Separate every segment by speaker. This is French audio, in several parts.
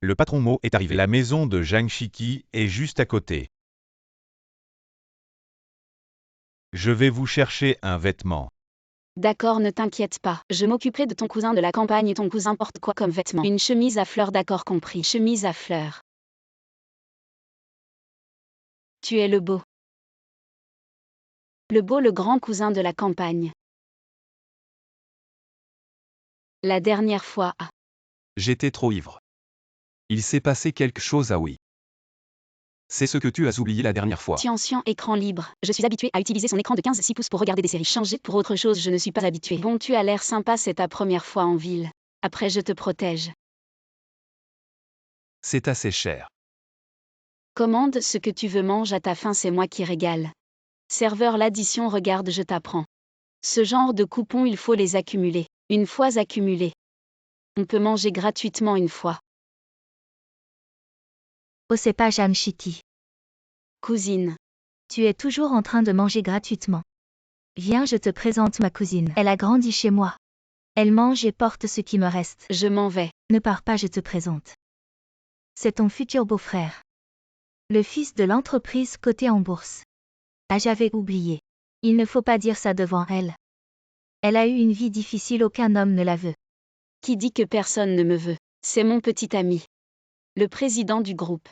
Speaker 1: Le patron Mo est arrivé. La maison de Zhang Shiki est juste à côté. Je vais vous chercher un vêtement.
Speaker 2: D'accord, ne t'inquiète pas. Je m'occuperai de ton cousin de la campagne et ton cousin porte quoi comme vêtement? Une chemise à fleurs, d'accord compris. Chemise à fleurs. Tu es le beau. Le grand cousin de la campagne. La dernière fois.
Speaker 3: J'étais trop ivre. Il s'est passé quelque chose, ah oui. C'est ce que tu as oublié la dernière fois.
Speaker 2: Tiens, écran libre. Je suis habitué à utiliser son écran de 15,6 pouces pour regarder des séries. Changer pour autre chose, je ne suis pas habitué. Bon, tu as l'air sympa, c'est ta première fois en ville. Après, je te protège.
Speaker 3: C'est assez cher.
Speaker 2: Commande ce que tu veux, mange à ta faim, c'est moi qui régale. Serveur, l'addition, regarde, je t'apprends. Ce genre de coupons, il faut les accumuler. Une fois accumulés, on peut manger gratuitement une fois.
Speaker 4: Oh, c'est pas Zhang Shiki.
Speaker 2: Cousine.
Speaker 4: Tu es toujours en train de manger gratuitement. Viens, je te présente ma cousine. Elle a grandi chez moi. Elle mange et porte ce qui me reste.
Speaker 2: Je m'en vais.
Speaker 4: Ne pars pas, je te présente. C'est ton futur beau-frère. Le fils de l'entreprise cotée en bourse. Ah, j'avais oublié. Il ne faut pas dire ça devant elle. Elle a eu une vie difficile, aucun homme ne la veut.
Speaker 2: Qui dit que personne ne me veut? C'est mon petit ami. Le président du groupe.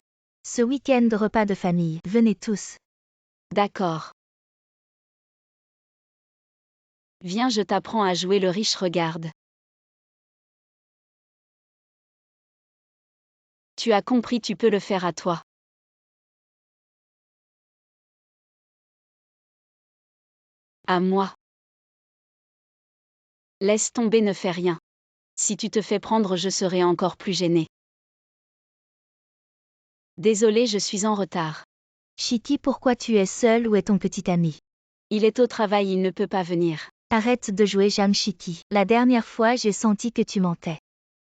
Speaker 4: Ce week-end, repas de famille. Venez tous.
Speaker 2: D'accord. Viens, je t'apprends à jouer le riche, regarde. Tu as compris, tu peux le faire à toi. À moi. Laisse tomber, ne fais rien. Si tu te fais prendre, je serai encore plus gênée. Désolé, je suis en retard.
Speaker 4: Shiki, pourquoi tu es seul? Où est ton petit ami?
Speaker 2: Il est au travail, il ne peut pas venir.
Speaker 4: Arrête de jouer, Zhang Shiki. La dernière fois, j'ai senti que tu mentais.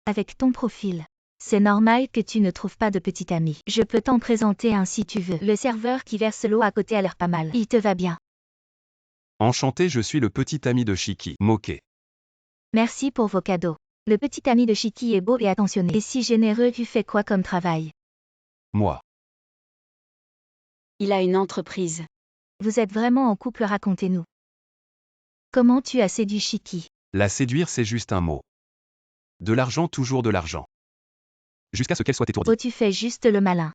Speaker 4: Avec ton profil. C'est normal que tu ne trouves pas de petit ami. Je peux t'en présenter un si tu veux. Le serveur qui verse l'eau à côté a l'air pas mal. Il te va bien.
Speaker 3: Enchanté, je suis le petit ami de Shiki, Moqué.
Speaker 4: Merci pour vos cadeaux. Le petit ami de Shiki est beau et attentionné. Et si généreux, tu fais quoi comme travail?
Speaker 3: Moi.
Speaker 2: Il a une entreprise.
Speaker 4: Vous êtes vraiment en couple, racontez-nous. Comment tu as séduit Shiki?
Speaker 3: La séduire, c'est juste un mot. De l'argent, toujours de l'argent. Jusqu'à ce qu'elle soit étourdie.
Speaker 4: Oh, tu fais juste le malin.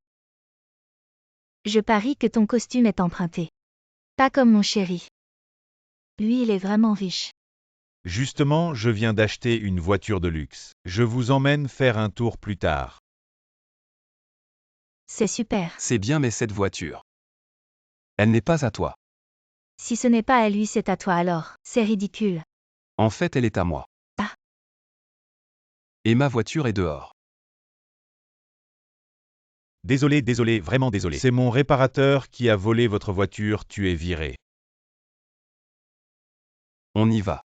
Speaker 4: Je parie que ton costume est emprunté. Pas comme mon chéri. Lui, il est vraiment riche.
Speaker 1: Justement, je viens d'acheter une voiture de luxe. Je vous emmène faire un tour plus tard.
Speaker 4: C'est super.
Speaker 3: C'est bien, mais cette voiture. Elle n'est pas à toi.
Speaker 4: Si ce n'est pas à lui, c'est à toi alors. C'est ridicule.
Speaker 3: En fait, elle est à moi.
Speaker 4: Ah.
Speaker 3: Et ma voiture est dehors.
Speaker 1: Désolé, vraiment désolé. C'est mon réparateur qui a volé votre voiture, tu es viré.
Speaker 3: On y va.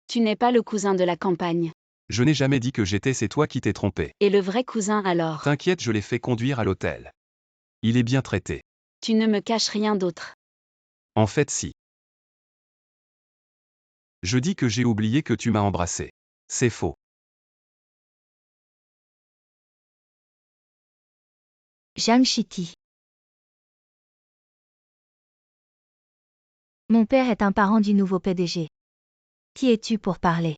Speaker 2: Tu n'es pas le cousin de la campagne.
Speaker 3: Je n'ai jamais dit que j'étais, c'est toi qui t'es trompé.
Speaker 2: Et le vrai cousin alors?
Speaker 3: T'inquiète, je l'ai fait conduire à l'hôtel. Il est bien traité.
Speaker 2: Tu ne me caches rien d'autre.
Speaker 3: En fait, si. Je dis que j'ai oublié que tu m'as embrassé. C'est faux.
Speaker 4: Zhang Shiki. Mon père est un parent du nouveau PDG. Qui es-tu pour parler?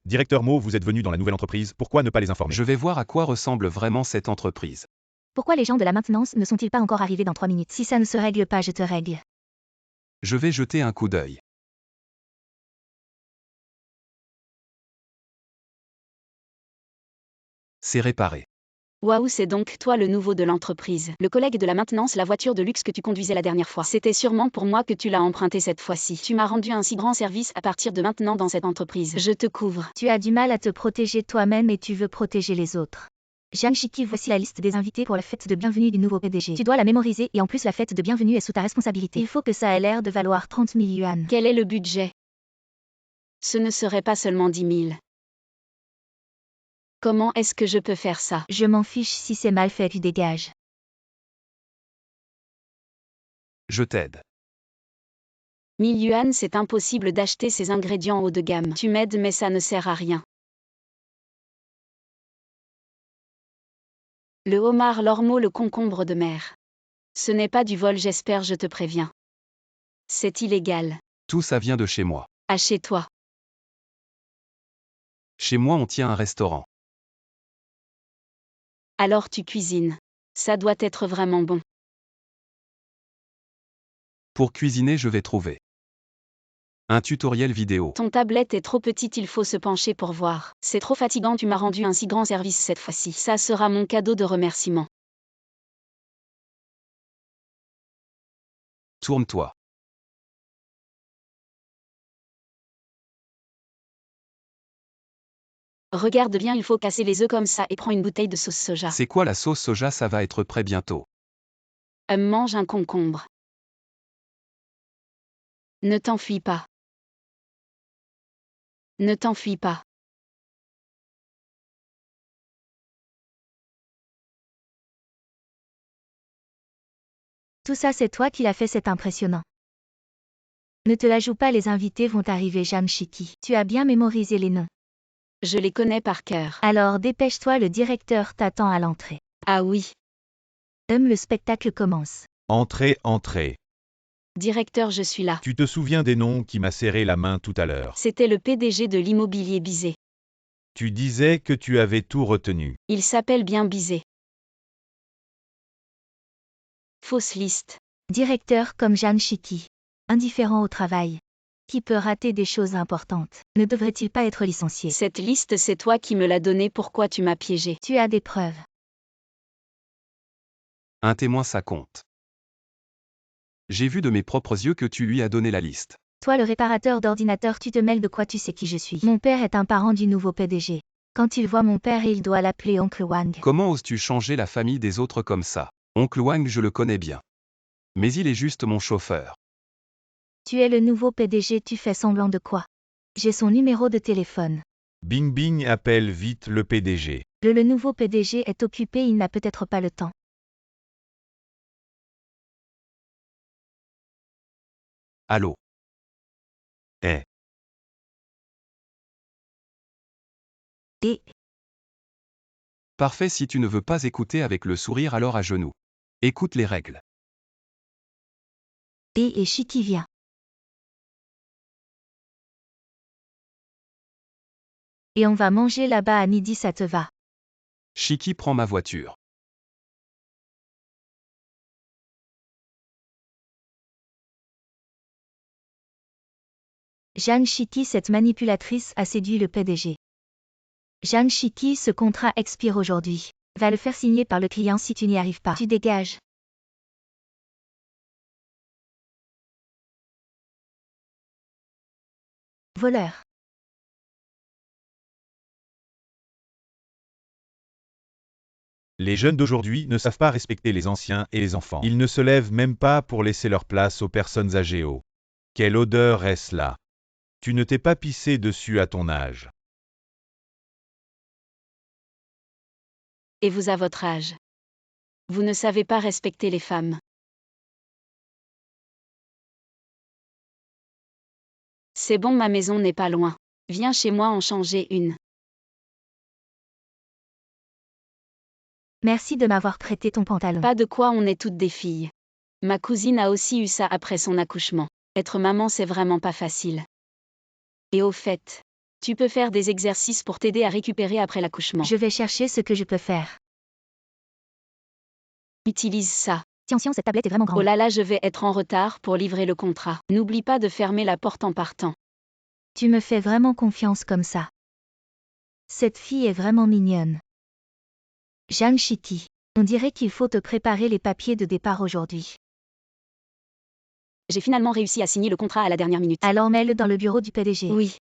Speaker 1: Directeur Mo, vous êtes venu dans la nouvelle entreprise, pourquoi ne pas les informer?
Speaker 3: Je vais voir à quoi ressemble vraiment cette entreprise.
Speaker 4: Pourquoi les gens de la maintenance ne sont-ils pas encore arrivés dans 3 minutes? Si ça ne se règle pas, je te règle.
Speaker 3: Je vais jeter un coup d'œil. C'est réparé.
Speaker 2: Waouh, c'est donc toi le nouveau de l'entreprise. Le collègue de la maintenance, la voiture de luxe que tu conduisais la dernière fois. C'était sûrement pour moi que tu l'as emprunté cette fois-ci. Tu m'as rendu un si grand service à partir de maintenant dans cette entreprise. Je te couvre.
Speaker 4: Tu as du mal à te protéger toi-même et tu veux protéger les autres. Zhang Shiki, voici la liste des invités pour la fête de bienvenue du nouveau PDG. Tu dois la mémoriser et en plus la fête de bienvenue est sous ta responsabilité. Il faut que ça ait l'air de valoir 30 000 yuan.
Speaker 2: Quel est le budget? Ce ne serait pas seulement 10 000. Comment est-ce que je peux faire ça?
Speaker 4: Je m'en fiche si c'est mal fait, tu dégages.
Speaker 3: Je t'aide.
Speaker 2: 1000 yuan, c'est impossible d'acheter ces ingrédients haut de gamme. Tu m'aides mais ça ne sert à rien. Le homard, l'ormeau, le concombre de mer. Ce n'est pas du vol, j'espère, je te préviens. C'est illégal.
Speaker 3: Tout ça vient de chez moi.
Speaker 2: À chez toi.
Speaker 3: Chez moi on tient un restaurant.
Speaker 2: Alors tu cuisines. Ça doit être vraiment bon.
Speaker 3: Pour cuisiner je vais trouver un tutoriel vidéo.
Speaker 2: Ton tablette est trop petite, il faut se pencher pour voir. C'est trop fatigant, tu m'as rendu un si grand service cette fois-ci. Ça sera mon cadeau de remerciement.
Speaker 3: Tourne-toi.
Speaker 2: Regarde bien, il faut casser les œufs comme ça et prends une bouteille de sauce soja.
Speaker 3: C'est quoi la sauce soja? Ça va être prêt bientôt.
Speaker 2: Mange un concombre. Ne t'enfuis pas. Ne t'enfuis pas.
Speaker 4: Tout ça c'est toi qui l'as fait, c'est impressionnant. Ne te la joue pas, les invités vont arriver, Jeanne Chiki. Tu as bien mémorisé les noms.
Speaker 2: Je les connais par cœur.
Speaker 4: Alors dépêche-toi, le directeur t'attend à l'entrée.
Speaker 2: Ah oui.
Speaker 4: Le spectacle commence.
Speaker 1: Entrez, entrez.
Speaker 2: Directeur, je suis là.
Speaker 1: Tu te souviens des noms qui m'a serré la main tout à l'heure?
Speaker 2: C'était le PDG de l'immobilier Bizet.
Speaker 1: Tu disais que tu avais tout retenu.
Speaker 2: Il s'appelle bien Bizet. Fausse liste.
Speaker 4: Directeur comme Jeanne Chiki. Indifférent au travail. Qui peut rater des choses importantes. Ne devrait-il pas être licencié?
Speaker 2: Cette liste, c'est toi qui me l'as donnée, pourquoi tu m'as piégé?
Speaker 4: Tu as des preuves.
Speaker 3: Un témoin, ça compte. J'ai vu de mes propres yeux que tu lui as donné la liste.
Speaker 4: Toi le réparateur d'ordinateur, tu te mêles de quoi? Tu sais qui je suis. Mon père est un parent du nouveau PDG. Quand il voit mon père, il doit l'appeler oncle Wang.
Speaker 3: Comment oses-tu changer la famille des autres comme ça? Oncle Wang, je le connais bien. Mais il est juste mon chauffeur.
Speaker 4: Tu es le nouveau PDG, tu fais semblant de quoi? J'ai son numéro de téléphone.
Speaker 1: Bing Bing appelle vite le PDG.
Speaker 4: Le nouveau PDG est occupé, il n'a peut-être pas le temps.
Speaker 3: Allô?
Speaker 1: Eh.
Speaker 4: Et
Speaker 3: Parfait, si tu ne veux pas écouter avec le sourire, alors à genoux. Écoute les règles.
Speaker 4: Chiki vient. Et on va manger là-bas à midi, ça te va?
Speaker 3: Chiki prend ma voiture.
Speaker 4: Jeanne Chiki, cette manipulatrice, a séduit le PDG. Jeanne Chiki, ce contrat expire aujourd'hui. Va le faire signer par le client, si tu n'y arrives pas. Tu dégages. Voleur.
Speaker 1: Les jeunes d'aujourd'hui ne savent pas respecter les anciens et les enfants. Ils ne se lèvent même pas pour laisser leur place aux personnes âgées. Oh. Quelle odeur est-ce là? Tu ne t'es pas pissé dessus à ton âge.
Speaker 2: Et vous à votre âge. Vous ne savez pas respecter les femmes. C'est bon, ma maison n'est pas loin. Viens chez moi en changer une.
Speaker 4: Merci de m'avoir prêté ton pantalon.
Speaker 2: Pas de quoi, on est toutes des filles. Ma cousine a aussi eu ça après son accouchement. Être maman, c'est vraiment pas facile. Et au fait, tu peux faire des exercices pour t'aider à récupérer après l'accouchement.
Speaker 4: Je vais chercher ce que je peux faire.
Speaker 2: Utilise ça.
Speaker 4: Tiens, cette tablette est vraiment grande.
Speaker 2: Oh là là, je vais être en retard pour livrer le contrat. N'oublie pas de fermer la porte en partant.
Speaker 4: Tu me fais vraiment confiance comme ça. Cette fille est vraiment mignonne. Jeanne Chiki. On dirait qu'il faut te préparer les papiers de départ aujourd'hui.
Speaker 2: J'ai finalement réussi à signer le contrat à la dernière minute.
Speaker 4: Alors mets-le dans le bureau du PDG.
Speaker 2: Oui.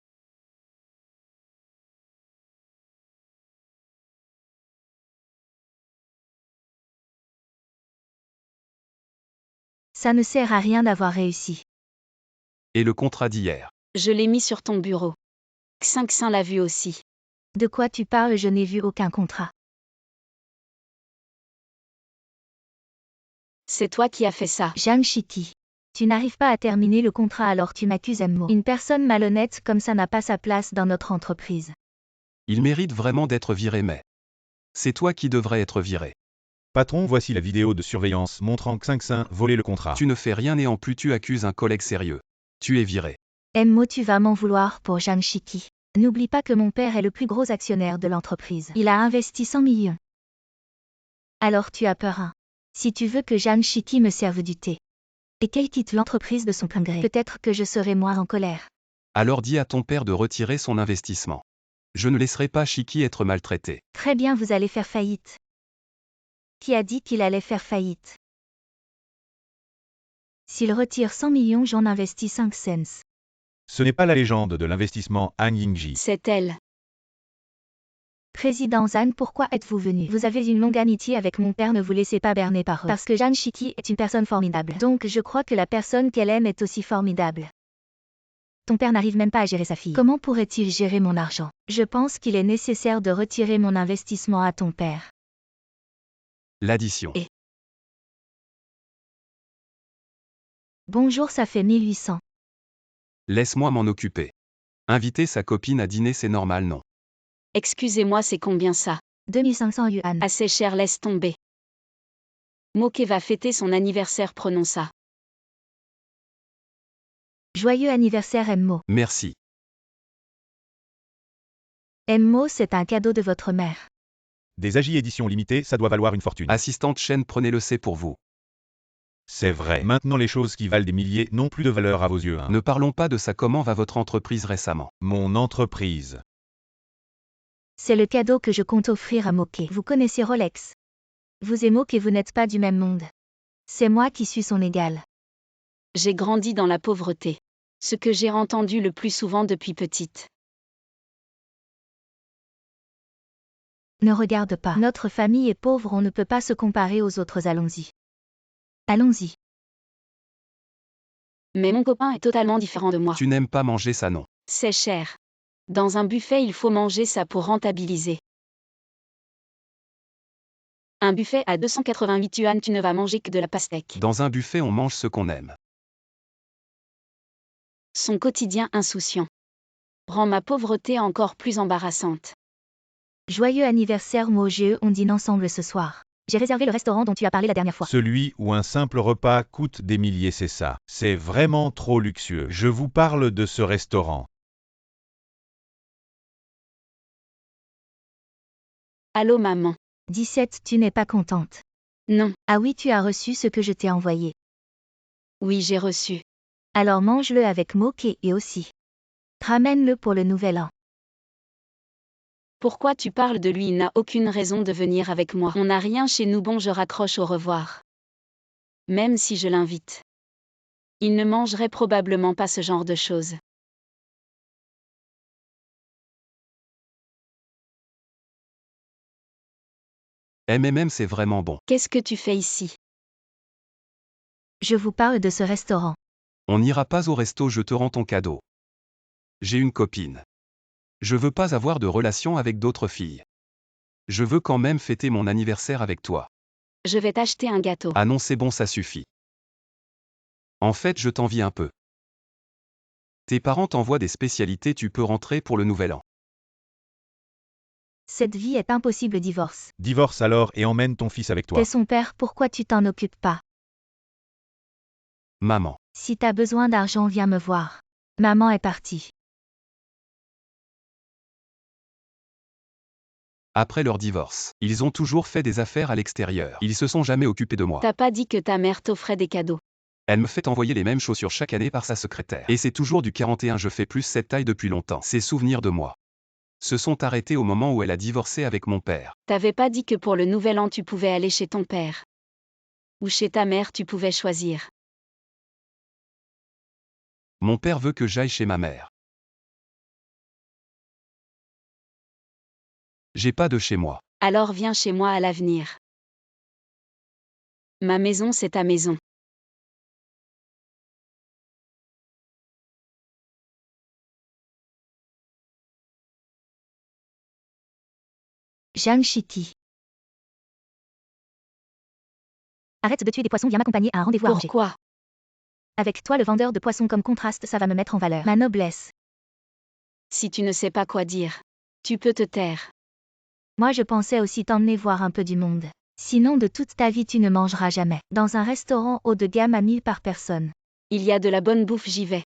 Speaker 4: Ça ne sert à rien d'avoir réussi.
Speaker 3: Et le contrat d'hier?
Speaker 2: Je l'ai mis sur ton bureau. Xinxin l'a vu aussi.
Speaker 4: De quoi tu parles? Je n'ai vu aucun contrat.
Speaker 2: C'est toi qui as fait ça.
Speaker 4: Jeanne Chiki. Tu n'arrives pas à terminer le contrat alors tu m'accuses Mo. Une personne malhonnête comme ça n'a pas sa place dans notre entreprise.
Speaker 3: Il mérite vraiment d'être viré mais. C'est toi qui devrais être viré.
Speaker 1: Patron, voici la vidéo de surveillance montrant que 5 volé le contrat.
Speaker 3: Tu ne fais rien et en plus tu accuses un collègue sérieux. Tu es viré.
Speaker 4: Mo, tu vas m'en vouloir pour Zhang Shiki. N'oublie pas que mon père est le plus gros actionnaire de l'entreprise. Il a investi 100 millions. Alors tu as peur, hein? Si tu veux que Zhang Shiki me serve du thé. Et qu'elle quitte l'entreprise de son plein gré. Peut-être que je serai moins en colère.
Speaker 3: Alors dis à ton père de retirer son investissement. Je ne laisserai pas Shiki être maltraité.
Speaker 4: Très bien, vous allez faire faillite. Qui a dit qu'il allait faire faillite? S'il retire 100 millions, j'en investis 5 cents.
Speaker 1: Ce n'est pas la légende de l'investissement Han Yingji.
Speaker 2: C'est elle.
Speaker 4: Président Zhang, pourquoi êtes-vous venu? Vous avez une longue amitié avec mon père, ne vous laissez pas berner par eux. Parce que Zhang Shiki est une personne formidable. Donc je crois que la personne qu'elle aime est aussi formidable. Ton père n'arrive même pas à gérer sa fille. Comment pourrait-il gérer mon argent? Je pense qu'il est nécessaire de retirer mon investissement à ton père.
Speaker 3: L'addition.
Speaker 2: Et-
Speaker 4: Bonjour, ça fait 1800.
Speaker 3: Laisse-moi m'en occuper. Inviter sa copine à dîner c'est normal non?
Speaker 2: Excusez-moi, c'est combien ça?
Speaker 4: 2500 yuan.
Speaker 2: Assez cher, laisse tomber. Moke va fêter son anniversaire, prenons ça.
Speaker 4: Joyeux anniversaire Mo.
Speaker 3: Merci.
Speaker 4: Mo, c'est un cadeau de votre mère.
Speaker 1: Des AJ éditions limitées, ça doit valoir une fortune.
Speaker 3: Assistante chaîne, prenez-le, c'est pour vous.
Speaker 1: C'est vrai. Maintenant les choses qui valent des milliers n'ont plus de valeur à vos yeux. Hein.
Speaker 3: Ne parlons pas de ça. Comment va votre entreprise récemment?
Speaker 1: Mon entreprise.
Speaker 4: C'est le cadeau que je compte offrir à Moke. Vous connaissez Rolex. Vous et Moke, vous n'êtes pas du même monde. C'est moi qui suis son égal.
Speaker 2: J'ai grandi dans la pauvreté. Ce que j'ai entendu le plus souvent depuis petite.
Speaker 4: Ne regarde pas. Notre famille est pauvre, on ne peut pas se comparer aux autres, allons-y. Allons-y.
Speaker 2: Mais mon copain est totalement différent de moi.
Speaker 3: Tu n'aimes pas manger ça non?
Speaker 2: C'est cher. Dans un buffet, il faut manger ça pour rentabiliser. Un buffet à 288 yuan, tu ne vas manger que de la pastèque.
Speaker 3: Dans un buffet on mange ce qu'on aime.
Speaker 2: Son quotidien insouciant rend ma pauvreté encore plus embarrassante.
Speaker 4: Joyeux anniversaire Mo, on dîne ensemble ce soir. J'ai réservé le restaurant dont tu as parlé la dernière fois.
Speaker 1: Celui où un simple repas coûte des milliers, c'est ça. C'est vraiment trop luxueux. Je vous parle de ce restaurant.
Speaker 2: Allô maman.
Speaker 4: 17, tu n'es pas contente?
Speaker 2: Non.
Speaker 4: Ah oui, tu as reçu ce que je t'ai envoyé.
Speaker 2: Oui, j'ai reçu.
Speaker 4: Alors mange-le avec Moke et aussi. Ramène-le pour le nouvel an.
Speaker 2: Pourquoi tu parles de lui? Il n'a aucune raison de venir avec moi. On n'a rien chez nous. Bon, je raccroche, au revoir. Même si je l'invite. Il ne mangerait probablement pas ce genre de choses.
Speaker 3: C'est vraiment bon.
Speaker 2: Qu'est-ce que tu fais ici?
Speaker 4: Je vous parle de ce restaurant.
Speaker 3: On n'ira pas au resto, je te rends ton cadeau. J'ai une copine. Je veux pas avoir de relation avec d'autres filles. Je veux quand même fêter mon anniversaire avec toi.
Speaker 2: Je vais t'acheter un gâteau.
Speaker 3: Ah non, c'est bon, ça suffit. En fait, je t'envie un peu. Tes parents t'envoient des spécialités, tu peux rentrer pour le nouvel an.
Speaker 4: Cette vie est impossible, divorce.
Speaker 1: Divorce alors et emmène ton fils avec toi.
Speaker 4: T'es son père, pourquoi tu t'en occupes pas?
Speaker 3: Maman.
Speaker 4: Si t'as besoin d'argent, viens me voir. Maman est partie.
Speaker 3: Après leur divorce, ils ont toujours fait des affaires à l'extérieur. Ils se sont jamais occupés de moi.
Speaker 2: T'as pas dit que ta mère t'offrait des cadeaux?
Speaker 3: Elle me fait envoyer les mêmes chaussures chaque année par sa secrétaire. Et c'est toujours du 41, je fais plus cette taille depuis longtemps. Ses souvenirs de moi se sont arrêtés au moment où elle a divorcé avec mon père.
Speaker 2: T'avais pas dit que pour le nouvel an tu pouvais aller chez ton père? Ou chez ta mère, tu pouvais choisir?
Speaker 3: Mon père veut que j'aille chez ma mère. J'ai pas de chez moi.
Speaker 2: Alors viens chez moi à l'avenir. Ma maison, c'est ta maison.
Speaker 4: Zhang Shiki. Arrête de tuer des poissons, viens m'accompagner à un rendez-vous à Angers.
Speaker 2: Pourquoi?
Speaker 4: Avec toi le vendeur de poissons comme contraste, ça va me mettre en valeur. Ma noblesse.
Speaker 2: Si tu ne sais pas quoi dire, tu peux te taire.
Speaker 4: Moi je pensais aussi t'emmener voir un peu du monde. Sinon de toute ta vie tu ne mangeras jamais. Dans un restaurant haut de gamme à 1000 par personne.
Speaker 2: Il y a de la bonne bouffe, j'y vais.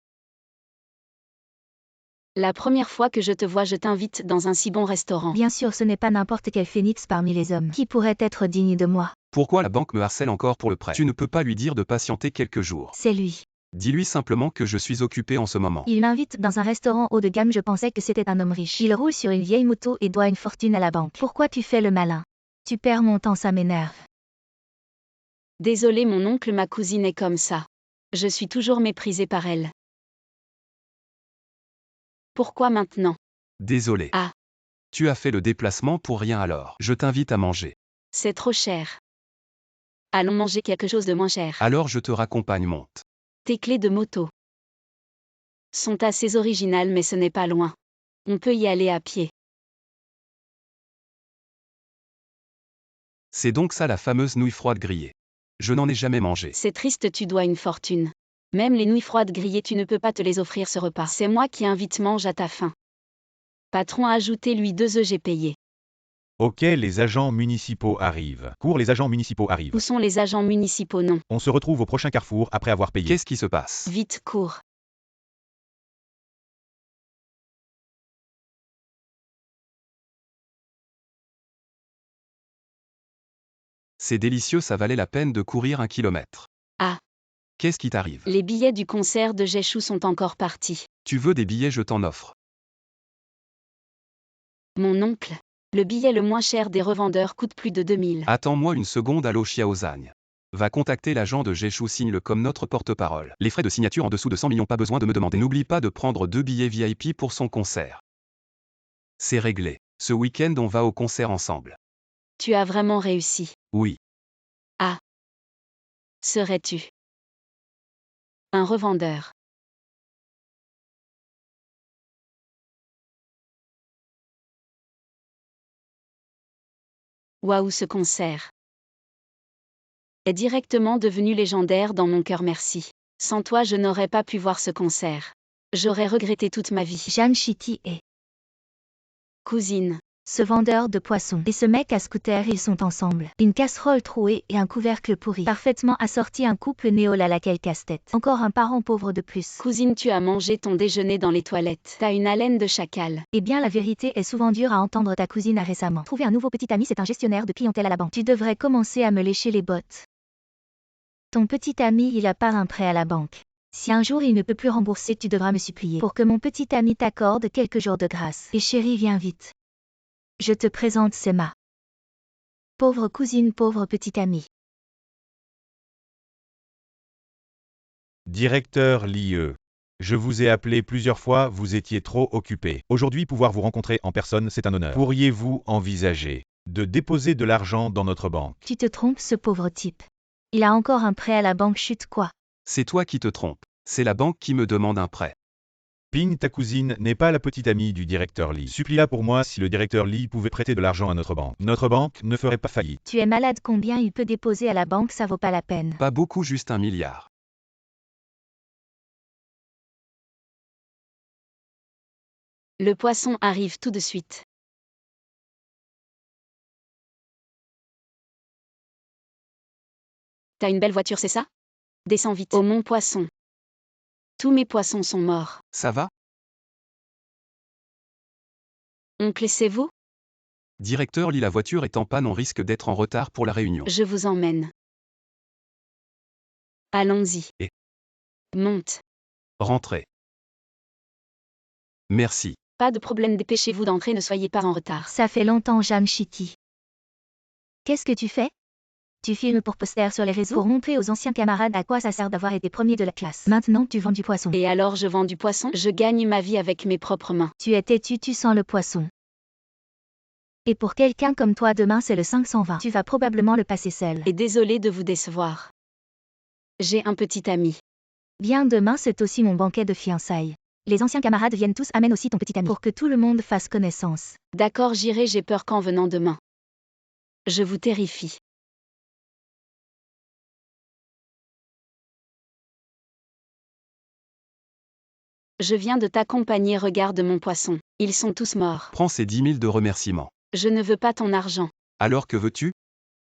Speaker 2: La première fois que je te vois, je t'invite dans un si bon restaurant.
Speaker 4: Bien sûr ce n'est pas n'importe quel phénix parmi les hommes qui pourrait être digne de moi.
Speaker 3: Pourquoi la banque me harcèle encore pour le prêt? Tu ne peux pas lui dire de patienter quelques jours.
Speaker 4: C'est lui.
Speaker 3: Dis-lui simplement que je suis occupé en ce moment.
Speaker 4: Il m'invite dans un restaurant haut de gamme, je pensais que c'était un homme riche. Il roule sur une vieille moto et doit une fortune à la banque. Pourquoi tu fais le malin? Tu perds mon temps, ça m'énerve.
Speaker 2: Désolé mon oncle, ma cousine est comme ça. Je suis toujours méprisée par elle. Pourquoi maintenant?
Speaker 3: Désolé.
Speaker 2: Ah.
Speaker 3: Tu as fait le déplacement pour rien alors. Je t'invite à manger.
Speaker 2: C'est trop cher. Allons manger quelque chose de moins cher.
Speaker 3: Alors je te raccompagne, monte.
Speaker 2: Tes clés de moto sont assez originales, mais ce n'est pas loin. On peut y aller à pied.
Speaker 3: C'est donc ça la fameuse nouille froide grillée. Je n'en ai jamais mangé.
Speaker 2: C'est triste, tu dois une fortune. Même les nouilles froides grillées, tu ne peux pas te les offrir ce repas. C'est moi qui invite, mange à ta faim. Patron, ajoutez-lui 2 œufs, j'ai payé.
Speaker 1: Ok, les agents municipaux arrivent. Cours, les agents municipaux arrivent.
Speaker 2: Où sont les agents municipaux? Non.
Speaker 1: On se retrouve au prochain carrefour après avoir payé.
Speaker 3: Qu'est-ce qui se passe?
Speaker 2: Vite, cours.
Speaker 3: C'est délicieux, ça valait la peine de courir 1 kilomètre.
Speaker 2: Ah.
Speaker 3: Qu'est-ce qui t'arrive?
Speaker 2: Les billets du concert de Jeshou sont encore partis.
Speaker 3: Tu veux des billets, je t'en offre.
Speaker 2: Mon oncle, le billet le moins cher des revendeurs coûte plus de 2000.
Speaker 3: Attends-moi une seconde, allô Xiaozagne. Va contacter l'agent de Jeshou, signe-le comme notre porte-parole. Les frais de signature en dessous de 100 millions, pas besoin de me demander. N'oublie pas de prendre 2 billets VIP pour son concert. C'est réglé. Ce week-end on va au concert ensemble.
Speaker 2: Tu as vraiment réussi.
Speaker 3: Oui.
Speaker 2: Ah. Serais-tu un revendeur? Waouh, ce concert est directement devenu légendaire dans mon cœur, merci. Sans toi, je n'aurais pas pu voir ce concert. J'aurais regretté toute ma vie.
Speaker 4: Jeanne Chitty et
Speaker 2: Cousine.
Speaker 4: ce vendeur de poissons et ce mec à scooter, ils sont ensemble. Une casserole trouée et un couvercle pourri. Parfaitement assorti, un couple néol à laquelle casse-tête. Encore un parent pauvre de plus.
Speaker 2: Cousine, tu as mangé ton déjeuner dans les toilettes. T'as une haleine de chacal.
Speaker 4: Eh bien la vérité est souvent dure à entendre. Ta cousine a récemment trouvé un nouveau petit ami, c'est un gestionnaire de clientèle à la banque. Tu devrais commencer à me lécher les bottes. Ton petit ami, il a pas un prêt à la banque. Si un jour il ne peut plus rembourser, tu devras me supplier pour que mon petit ami t'accorde quelques jours de grâce. Et chérie, viens vite. Je te présente Sema. Pauvre cousine, pauvre petit ami.
Speaker 1: Directeur Lieu. Je vous ai appelé plusieurs fois, vous étiez trop occupé. Aujourd'hui, pouvoir vous rencontrer en personne, c'est un honneur. Pourriez-vous envisager de déposer de l'argent dans notre banque?
Speaker 4: Tu te trompes, ce pauvre type. Il a encore un prêt à la banque, chute quoi.
Speaker 3: C'est toi qui te trompes. C'est la banque qui me demande un prêt.
Speaker 1: Ping, ta cousine n'est pas la petite amie du directeur Lee. Supplie-la pour moi si le directeur Lee pouvait prêter de l'argent à notre banque. Notre banque ne ferait pas faillite.
Speaker 4: Tu es malade, combien il peut déposer à la banque, ça vaut pas la peine.
Speaker 3: Pas beaucoup, juste 1 milliard.
Speaker 2: Le poisson arrive tout de suite. T'as une belle voiture, c'est ça? Descends vite. Oh mon poisson. Tous mes poissons sont morts.
Speaker 3: Ça va?
Speaker 2: Oncle, c'est vous?
Speaker 3: Directeur Lee, la voiture est en panne, on risque d'être en retard pour la réunion.
Speaker 2: Je vous emmène. Allons-y.
Speaker 3: Et
Speaker 2: monte.
Speaker 3: rentrez. Merci.
Speaker 2: Pas de problème, dépêchez-vous d'entrer, ne soyez pas en retard.
Speaker 4: Ça fait longtemps, Jeanne Chitty. Qu'est-ce que tu fais? Tu filmes pour poster sur les réseaux pour montrer aux anciens camarades à quoi ça sert d'avoir été premier de la classe. Maintenant, tu vends du poisson.
Speaker 2: Et alors je vends du poisson? Je gagne ma vie avec mes propres mains.
Speaker 4: Tu es têtu, tu sens le poisson. Et pour quelqu'un comme toi, demain c'est le 520. Tu vas probablement le passer seul.
Speaker 2: Et désolé de vous décevoir. J'ai un petit ami.
Speaker 4: Bien, demain c'est aussi mon banquet de fiançailles. Les anciens camarades viennent tous, amène aussi ton petit ami. Pour que tout le monde fasse connaissance.
Speaker 2: D'accord, j'irai, j'ai peur qu'en venant demain, je vous terrifie. Je viens de t'accompagner, regarde mon poisson. Ils sont tous morts.
Speaker 3: Prends ces 10 000 de remerciements.
Speaker 2: Je ne veux pas ton argent.
Speaker 3: Alors que veux-tu?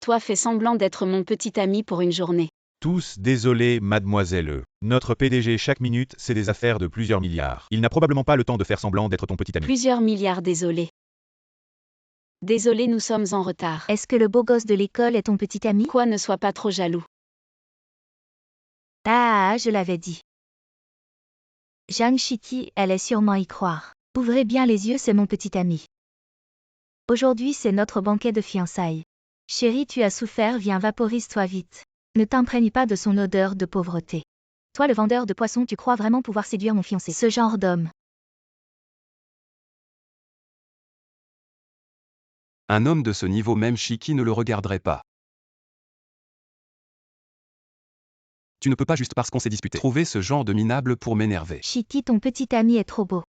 Speaker 2: Toi fais semblant d'être mon petit ami pour une journée.
Speaker 1: Tous désolé, mademoiselle. Notre PDG chaque minute, c'est des affaires de plusieurs milliards. Il n'a probablement pas le temps de faire semblant d'être ton petit ami.
Speaker 2: Plusieurs milliards, désolé. Désolé, nous sommes en retard.
Speaker 4: Est-ce que le beau gosse de l'école est ton petit ami?
Speaker 2: Quoi, ne sois pas trop jaloux.
Speaker 4: Ah, je l'avais dit. Zhang Shiki allait sûrement y croire. Ouvrez bien les yeux, c'est mon petit ami. Aujourd'hui, c'est notre banquet de fiançailles. Chérie, tu as souffert, viens, vaporise-toi vite. Ne t'imprègne pas de son odeur de pauvreté. Toi, le vendeur de poissons, tu crois vraiment pouvoir séduire mon fiancé? Ce genre d'homme.
Speaker 3: Un homme de ce niveau, même Shiki ne le regarderait pas. Tu ne peux pas juste parce qu'on s'est disputé trouver ce genre de minable pour m'énerver.
Speaker 4: Shiki, ton petit ami est trop beau.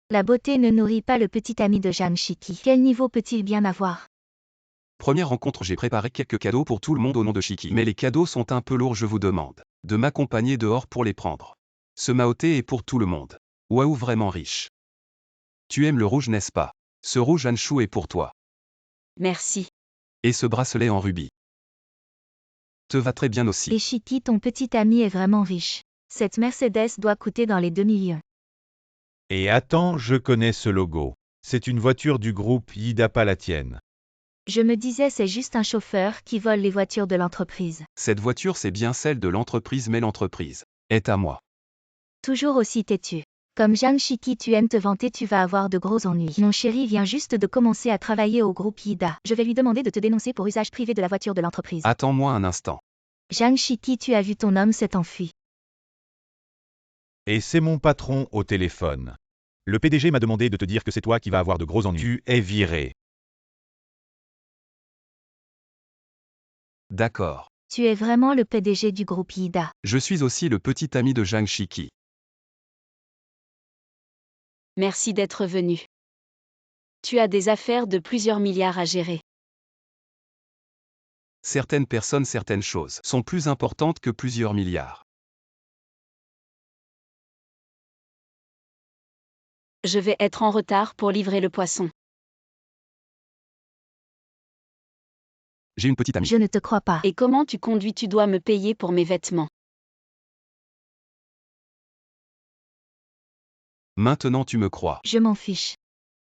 Speaker 4: La beauté ne nourrit pas le petit ami de Zhang Shiki. Quel niveau peut-il bien avoir?
Speaker 3: Première rencontre, j'ai préparé quelques cadeaux pour tout le monde au nom de Shiki. Mais les cadeaux sont un peu lourds, je vous demande de m'accompagner dehors pour les prendre. Ce maoté est pour tout le monde. Waouh, vraiment riche. Tu aimes le rouge, n'est-ce pas? Ce rouge Anshu est pour toi.
Speaker 2: Merci.
Speaker 3: Et ce bracelet en rubis te va très bien aussi.
Speaker 4: Et Shiki, ton petit ami est vraiment riche. Cette Mercedes doit coûter dans les 2 millions.
Speaker 1: Et attends, je connais ce logo. C'est une voiture du groupe Yida, pas la tienne.
Speaker 4: Je me disais, c'est juste un chauffeur qui vole les voitures de l'entreprise.
Speaker 3: Cette voiture, c'est bien celle de l'entreprise, mais l'entreprise est à moi.
Speaker 4: Toujours aussi têtu. Comme Zhang Shiki, tu aimes te vanter, tu vas avoir de gros ennuis. Mon chéri vient juste de commencer à travailler au groupe Yida. Je vais lui demander de te dénoncer pour usage privé de la voiture de l'entreprise.
Speaker 3: Attends-moi un instant.
Speaker 4: Zhang Shiki, tu as vu ton homme s'est enfui.
Speaker 1: Et c'est mon patron au téléphone. Le PDG m'a demandé de te dire que c'est toi qui vas avoir de gros ennuis. Tu es viré.
Speaker 3: D'accord.
Speaker 4: Tu es vraiment le PDG du groupe Yida.
Speaker 3: Je suis aussi le petit ami de Zhang Shiki.
Speaker 2: Merci d'être venu. Tu as des affaires de plusieurs milliards à gérer.
Speaker 3: Certaines personnes, certaines choses sont plus importantes que plusieurs milliards.
Speaker 2: Je vais être en retard pour livrer le poisson.
Speaker 3: J'ai une petite amie.
Speaker 4: Je ne te crois pas.
Speaker 2: Et comment tu conduis? Tu dois me payer pour mes vêtements.
Speaker 3: Maintenant tu me crois.
Speaker 4: Je m'en fiche.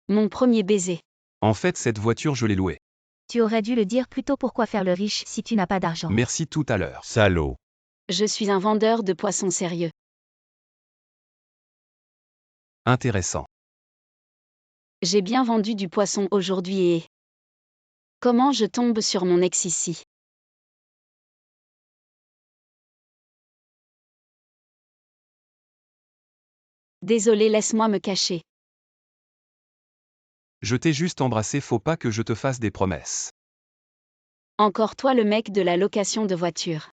Speaker 2: Mon premier baiser.
Speaker 3: En fait, cette voiture, je l'ai louée.
Speaker 4: Tu aurais dû le dire plus tôt, pourquoi faire le riche si tu n'as pas d'argent.
Speaker 3: Merci tout à l'heure.
Speaker 1: Salaud.
Speaker 2: Je suis un vendeur de poissons sérieux.
Speaker 3: Intéressant.
Speaker 2: J'ai bien vendu du poisson aujourd'hui et... Comment je tombe sur mon ex ici? Désolé, laisse-moi me cacher.
Speaker 3: Je t'ai juste embrassé, faut pas que je te fasse des promesses.
Speaker 2: Encore toi, le mec de la location de voiture.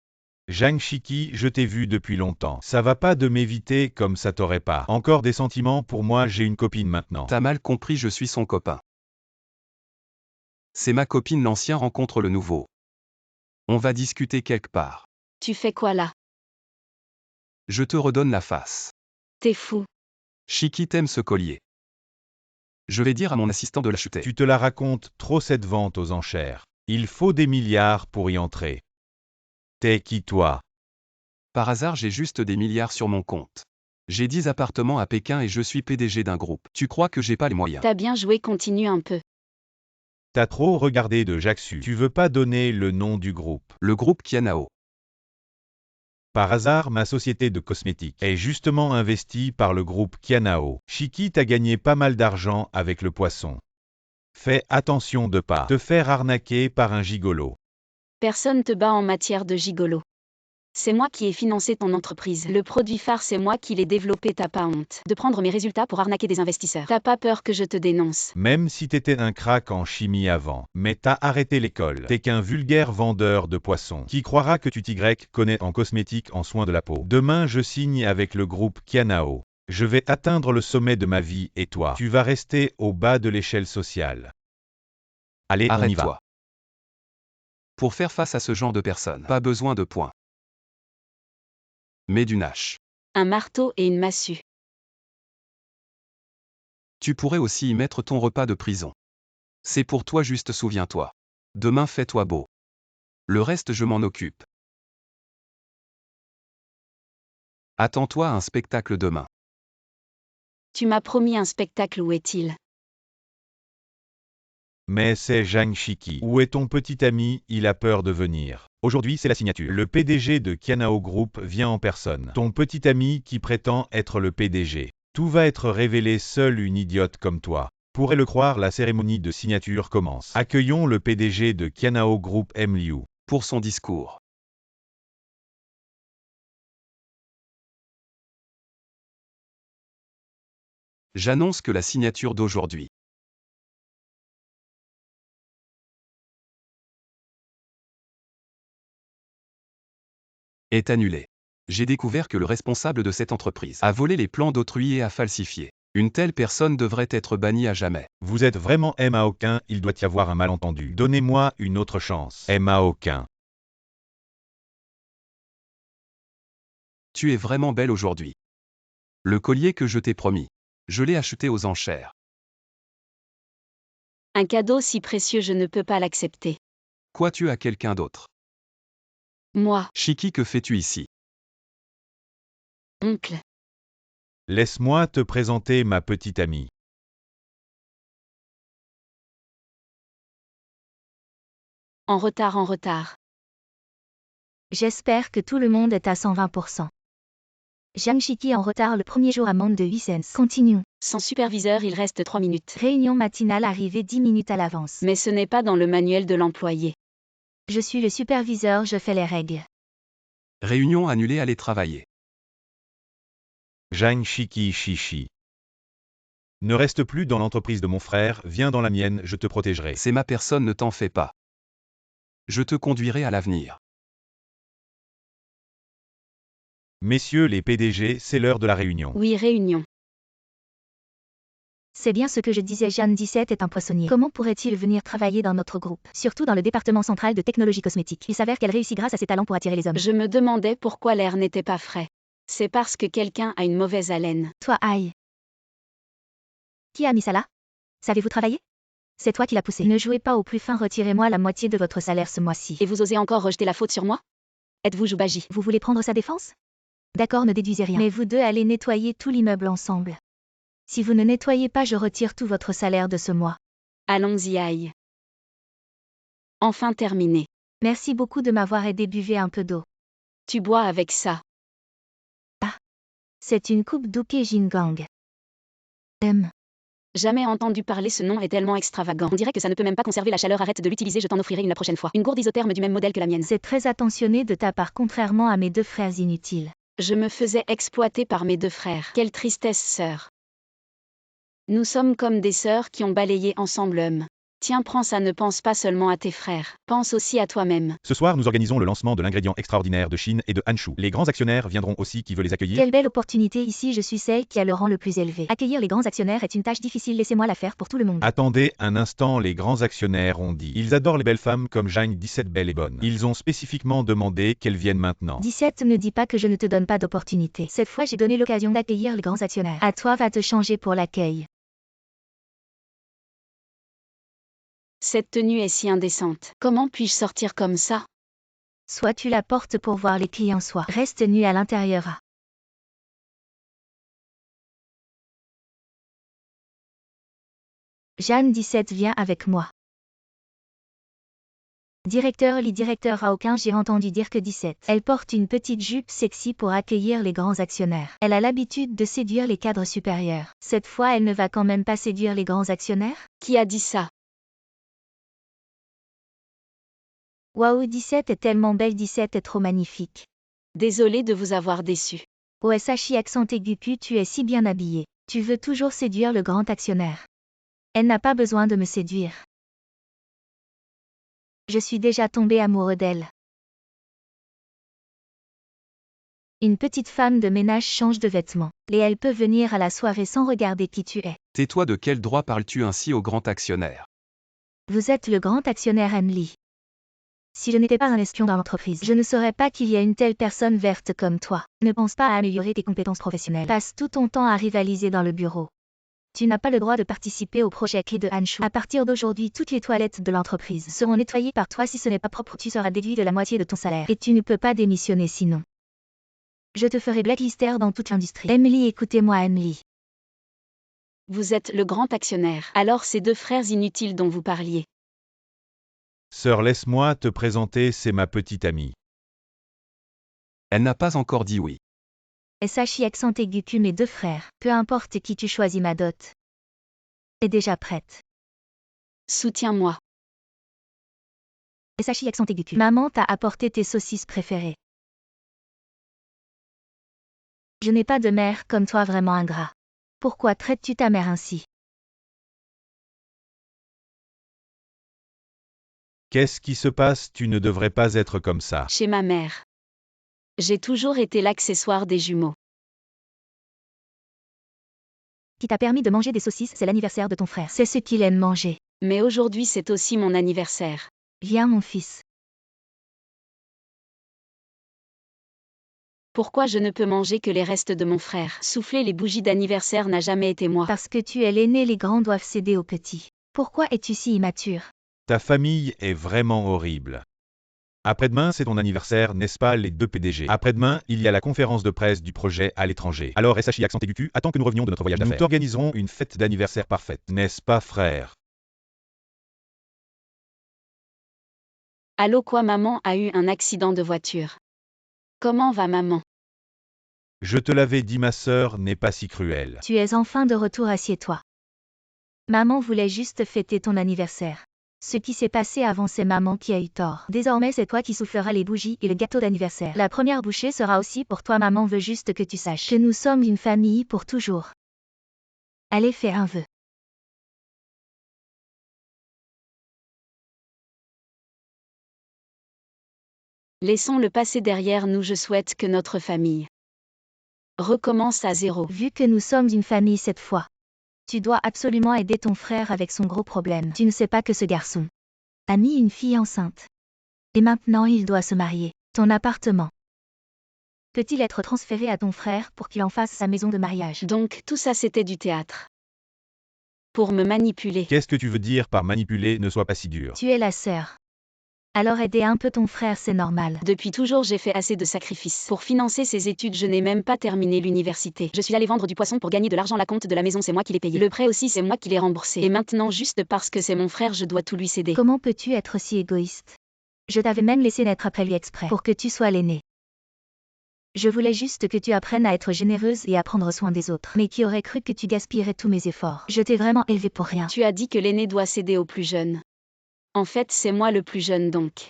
Speaker 1: Zhang Shiki, je t'ai vu depuis longtemps. Ça va pas de m'éviter comme ça t'aurait pas. Encore des sentiments pour moi, j'ai une copine maintenant.
Speaker 3: T'as mal compris, je suis son copain. C'est ma copine, l'ancien rencontre le nouveau. On va discuter quelque part.
Speaker 2: Tu fais quoi là?
Speaker 3: Je te redonne la face.
Speaker 2: T'es fou.
Speaker 3: Shiki t'aime ce collier. Je vais dire à mon assistant de l'acheter.
Speaker 1: Tu te la racontes trop cette vente aux enchères. Il faut des milliards pour y entrer. T'es qui toi?
Speaker 3: Par hasard, j'ai juste des milliards sur mon compte. J'ai 10 appartements à Pékin et je suis PDG d'un groupe. Tu crois que j'ai pas les moyens?
Speaker 2: T'as bien joué, continue un peu.
Speaker 1: T'as trop regardé de Jacques. Tu veux pas donner le nom du groupe.
Speaker 3: Le groupe Kianao.
Speaker 1: Par hasard, ma société de cosmétiques est justement investie par le groupe Kianao. Shiki t'a gagné pas mal d'argent avec le poisson. Fais attention de pas te faire arnaquer par un gigolo.
Speaker 2: Personne te bat en matière de gigolo. C'est moi qui ai financé ton entreprise. Le produit phare, c'est moi qui l'ai développé. T'as pas honte de prendre mes résultats pour arnaquer des investisseurs? T'as pas peur que je te dénonce?
Speaker 1: Même si t'étais un crack en chimie avant, mais t'as arrêté l'école. T'es qu'un vulgaire vendeur de poissons. Qui croira que tu t'y connais en cosmétique, en soins de la peau? Demain, je signe avec le groupe Kianao. Je vais atteindre le sommet de ma vie et toi, tu vas rester au bas de l'échelle sociale. Allez, on y va.
Speaker 3: Arrête-toi. Pour faire face à ce genre de personnes, pas besoin de points. Mais d'une hache.
Speaker 2: Un marteau et une massue.
Speaker 3: Tu pourrais aussi y mettre ton repas de prison. C'est pour toi, juste souviens-toi. Demain, fais-toi beau. Le reste, je m'en occupe. Attends-toi à un spectacle demain.
Speaker 2: Tu m'as promis un spectacle, où est-il?
Speaker 1: Mais c'est Zhang Shiki. Où est ton petit ami? Il a peur de venir. Aujourd'hui, c'est la signature. Le PDG de Kianao Group vient en personne. Ton petit ami qui prétend être le PDG. Tout va être révélé, seule une idiote comme toi pourrait le croire. La cérémonie de signature commence. Accueillons le PDG de Kianao Group, M. Liu.
Speaker 3: Pour son discours. J'annonce que la signature d'aujourd'hui est annulée. J'ai découvert que le responsable de cette entreprise a volé les plans d'autrui et a falsifié. Une telle personne devrait être bannie à jamais.
Speaker 1: Vous êtes vraiment Emma Aucun, il doit y avoir un malentendu. Donnez-moi une autre chance. Emma Aucun.
Speaker 3: Tu es vraiment belle aujourd'hui. Le collier que je t'ai promis. Je l'ai acheté aux enchères.
Speaker 2: Un cadeau si précieux, je ne peux pas l'accepter.
Speaker 3: Quoi, tu as quelqu'un d'autre?
Speaker 2: Moi,
Speaker 3: Shiki, que fais-tu ici?
Speaker 2: oncle.
Speaker 1: Laisse-moi te présenter ma petite amie.
Speaker 2: En retard, en retard.
Speaker 4: J'espère que tout le monde est à 120%. Zhang Shiki en retard, le premier jour, amende de 8 cents. Continuons.
Speaker 2: Sans superviseur, il reste 3 minutes.
Speaker 4: Réunion matinale arrivée 10 minutes à l'avance.
Speaker 2: Mais ce n'est pas dans le manuel de l'employé.
Speaker 4: Je suis le superviseur, je fais les règles.
Speaker 3: Réunion annulée, allez travailler.
Speaker 1: Zhang Shiki Shishi. Ne reste plus dans l'entreprise de mon frère, viens dans la mienne, je te protégerai.
Speaker 3: C'est ma personne, ne t'en fais pas. Je te conduirai à l'avenir.
Speaker 1: Messieurs les PDG, c'est l'heure de la réunion.
Speaker 2: Oui, réunion.
Speaker 4: C'est bien ce que je disais, Jeanne 17 est un poissonnier. Comment pourrait-il venir travailler dans notre groupe? Surtout dans le département central de technologie cosmétique. Il s'avère qu'elle réussit grâce à ses talents pour attirer les hommes.
Speaker 2: Je me demandais pourquoi l'air n'était pas frais. C'est parce que quelqu'un a une mauvaise haleine.
Speaker 4: Toi, aïe. Qui a mis ça là? Savez-vous travailler? C'est toi qui l'as poussé. Ne jouez pas au plus fin, retirez-moi la moitié de votre salaire ce mois-ci.
Speaker 2: Et vous osez encore rejeter la faute sur moi? Êtes-vous Joubaji?
Speaker 4: Vous voulez prendre sa défense? D'accord, ne déduisez rien. Mais vous deux allez nettoyer tout l'immeuble ensemble. Si vous ne nettoyez pas, je retire tout votre salaire de ce mois.
Speaker 2: Allons-y, aïe. Enfin terminé.
Speaker 4: Merci beaucoup de m'avoir aidé, buvez un peu d'eau.
Speaker 2: Tu bois avec ça.
Speaker 4: C'est une coupe d'Uke Jingang.
Speaker 2: Jamais entendu parler, ce nom est tellement extravagant. On dirait que ça ne peut même pas conserver la chaleur, arrête de l'utiliser, je t'en offrirai une la prochaine fois. Une gourde isotherme du même modèle que la mienne.
Speaker 4: C'est très attentionné de ta part, contrairement à mes deux frères inutiles.
Speaker 2: Je me faisais exploiter par mes deux frères. Quelle tristesse, sœur. Nous sommes comme des sœurs qui ont balayé ensemble l'homme. Tiens, prends ça, ne pense pas seulement à tes frères. Pense aussi à toi-même.
Speaker 1: Ce soir, nous organisons le lancement de l'ingrédient extraordinaire de Chine et de Hanshu. Les grands actionnaires viendront aussi, qui veut les accueillir?
Speaker 4: Quelle belle opportunité ici, je suis celle qui a le rang le plus élevé. Accueillir les grands actionnaires est une tâche difficile, laissez-moi la faire pour tout le monde.
Speaker 1: Attendez un instant, les grands actionnaires ont dit. Ils adorent les belles femmes comme Zhang 17 belle et bonne. Ils ont spécifiquement demandé qu'elles viennent maintenant.
Speaker 4: 17 ne dis pas que je ne te donne pas d'opportunité. Cette fois, j'ai donné l'occasion d'accueillir les grands actionnaires. À toi va te changer pour l'accueil.
Speaker 2: Cette tenue est si indécente. Comment puis-je sortir comme ça?
Speaker 4: Soit tu la portes pour voir les clients, soit reste nu à l'intérieur. Jeanne 17 viens avec moi. Directeur Lee, directeur a aucun, j'ai entendu dire que 17. Elle porte une petite jupe sexy pour accueillir les grands actionnaires. Elle a l'habitude de séduire les cadres supérieurs. Cette fois, elle ne va quand même pas séduire les grands actionnaires?
Speaker 2: Qui a dit ça?
Speaker 4: Waouh, 17 est tellement belle, 17 est trop magnifique.
Speaker 2: Désolée de vous avoir déçu.
Speaker 4: OSHI accent aigu, tu es si bien habillée. Tu veux toujours séduire le grand actionnaire. Elle n'a pas besoin de me séduire. Je suis déjà tombé amoureux d'elle. Une petite femme de ménage change de vêtements. Et elle peut venir à la soirée sans regarder qui tu es.
Speaker 3: Tais-toi, de quel droit parles-tu ainsi au grand actionnaire?
Speaker 4: Vous êtes le grand actionnaire Henley. Si je n'étais pas un espion dans l'entreprise, je ne saurais pas qu'il y a une telle personne verte comme toi. Ne pense pas à améliorer tes compétences professionnelles. Passe tout ton temps à rivaliser dans le bureau. Tu n'as pas le droit de participer au projet clé de Hanshu. À partir d'aujourd'hui, toutes les toilettes de l'entreprise seront nettoyées par toi. Si ce n'est pas propre, tu seras déduit de la moitié de ton salaire. Et tu ne peux pas démissionner sinon. Je te ferai blacklister dans toute l'industrie. Emily, écoutez-moi, Emily.
Speaker 2: Vous êtes le grand actionnaire. Alors ces deux frères inutiles dont vous parliez.
Speaker 1: Sœur, laisse-moi te présenter, c'est ma petite amie.
Speaker 3: Elle n'a pas encore dit oui.
Speaker 4: Sachi accent aigu, mes deux frères. Peu importe qui tu choisis, ma dot est déjà prête.
Speaker 2: Soutiens-moi.
Speaker 4: Sachi accent aigu. Maman t'a apporté tes saucisses préférées. Je n'ai pas de mère comme toi, vraiment ingrat. Pourquoi traites-tu ta mère ainsi?
Speaker 1: Qu'est-ce qui se passe? Tu ne devrais pas être comme ça.
Speaker 2: Chez ma mère. J'ai toujours été l'accessoire des jumeaux.
Speaker 4: Qui t'a permis de manger des saucisses, c'est l'anniversaire de ton frère. C'est ce qu'il aime manger.
Speaker 2: Mais aujourd'hui c'est aussi mon anniversaire.
Speaker 4: Viens, mon fils.
Speaker 2: Pourquoi je ne peux manger que les restes de mon frère? Souffler les bougies d'anniversaire n'a jamais été moi.
Speaker 4: Parce que tu es l'aîné, les grands doivent céder aux petits. Pourquoi es-tu si immature?
Speaker 1: Ta famille est vraiment horrible. Après-demain, c'est ton anniversaire, n'est-ce pas, les deux PDG? Après-demain, il y a la conférence de presse du projet à l'étranger. Alors SHI accent aigu, attends que nous revenions de notre voyage d'affaires. Nous t'organiserons une fête d'anniversaire parfaite, n'est-ce pas, frère?
Speaker 2: Allô, quoi, maman a eu un accident de voiture. Comment va maman?
Speaker 1: Je te l'avais dit, ma sœur n'est pas si cruelle.
Speaker 4: Tu es enfin de retour, assieds-toi. Maman voulait juste fêter ton anniversaire. Ce qui s'est passé avant, c'est maman qui a eu tort. Désormais, c'est toi qui souffleras les bougies et le gâteau d'anniversaire. La première bouchée sera aussi pour toi. Maman veut juste que tu saches que nous sommes une famille pour toujours. Allez, fais un vœu.
Speaker 2: Laissons le passé derrière nous. Je souhaite que notre famille recommence à zéro.
Speaker 4: Vu que nous sommes une famille cette fois, tu dois absolument aider ton frère avec son gros problème. Tu ne sais pas que ce garçon a mis une fille enceinte. Et maintenant il doit se marier. Ton appartement peut-il être transféré à ton frère pour qu'il en fasse sa maison de mariage?
Speaker 2: Donc tout ça c'était du théâtre. Pour me manipuler.
Speaker 1: Qu'est-ce que tu veux dire par manipuler? Ne sois pas si dur.
Speaker 4: Tu es la sœur. Alors aider un peu ton frère, c'est normal.
Speaker 2: Depuis toujours j'ai fait assez de sacrifices. Pour financer ses études, je n'ai même pas terminé l'université. Je suis allée vendre du poisson pour gagner de l'argent. La compte de la maison, c'est moi qui l'ai payé. Le prêt aussi, c'est moi qui l'ai remboursé. Et maintenant, juste parce que c'est mon frère, je dois tout lui céder.
Speaker 4: Comment peux-tu être si égoïste? Je t'avais même laissé naître après lui exprès pour que tu sois l'aîné. Je voulais juste que tu apprennes à être généreuse et à prendre soin des autres. Mais qui aurait cru que tu gaspillerais tous mes efforts? Je t'ai vraiment élevé pour rien.
Speaker 2: Tu as dit que l'aîné doit céder au plus jeune. En fait, c'est moi le plus jeune donc.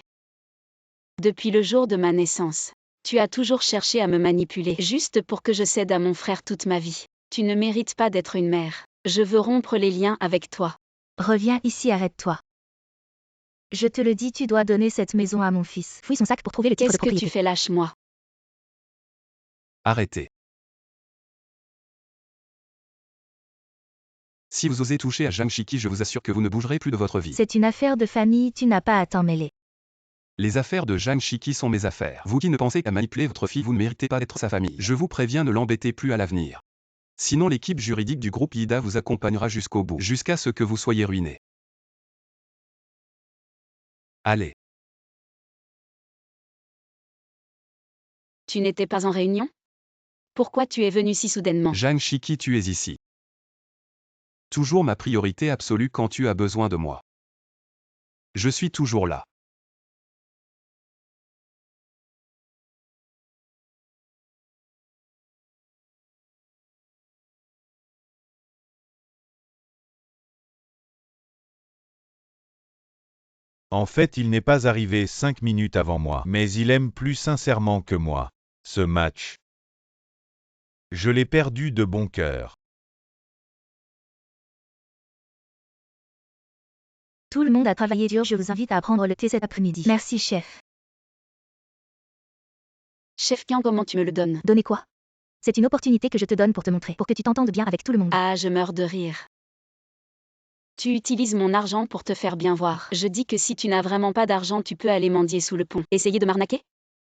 Speaker 2: Depuis le jour de ma naissance, tu as toujours cherché à me manipuler, juste pour que je cède à mon frère toute ma vie. Tu ne mérites pas d'être une mère. Je veux rompre les liens avec toi.
Speaker 4: Reviens ici, arrête-toi. Je te le dis, tu dois donner cette maison à mon fils. Fouille son sac pour trouver le titre de
Speaker 2: Qu'est-ce que
Speaker 4: propriété.
Speaker 2: tu fais? Lâche-moi.
Speaker 3: Arrêtez. Si vous osez toucher à Zhang Shiki, je vous assure que vous ne bougerez plus de votre vie.
Speaker 4: C'est une affaire de famille, tu n'as pas à t'en mêler.
Speaker 3: Les affaires de Zhang Shiki sont mes affaires. Vous qui ne pensez qu'à manipuler votre fille, vous ne méritez pas d'être sa famille. Je vous préviens, ne l'embêtez plus à l'avenir. Sinon l'équipe juridique du groupe Ida vous accompagnera jusqu'au bout, jusqu'à ce que vous soyez ruiné. Allez.
Speaker 2: Tu n'étais pas en réunion? Pourquoi tu es venu si soudainement?
Speaker 3: Zhang Shiki, tu es ici. Toujours ma priorité absolue quand tu as besoin de moi. Je suis toujours là.
Speaker 1: En fait, il n'est pas arrivé 5 minutes avant moi, mais il aime plus sincèrement que moi ce match. Je l'ai perdu de bon cœur.
Speaker 4: Tout le monde a travaillé dur, je vous invite à prendre le thé cet après-midi. Merci, chef.
Speaker 2: Chef Kian, comment tu me le donnes?
Speaker 4: Donnez quoi? C'est une opportunité que je te donne pour te montrer, pour que tu t'entendes bien avec tout le monde.
Speaker 2: Ah, je meurs de rire. Tu utilises mon argent pour te faire bien voir. Je dis que si tu n'as vraiment pas d'argent, tu peux aller mendier sous le pont. Essayer de m'arnaquer?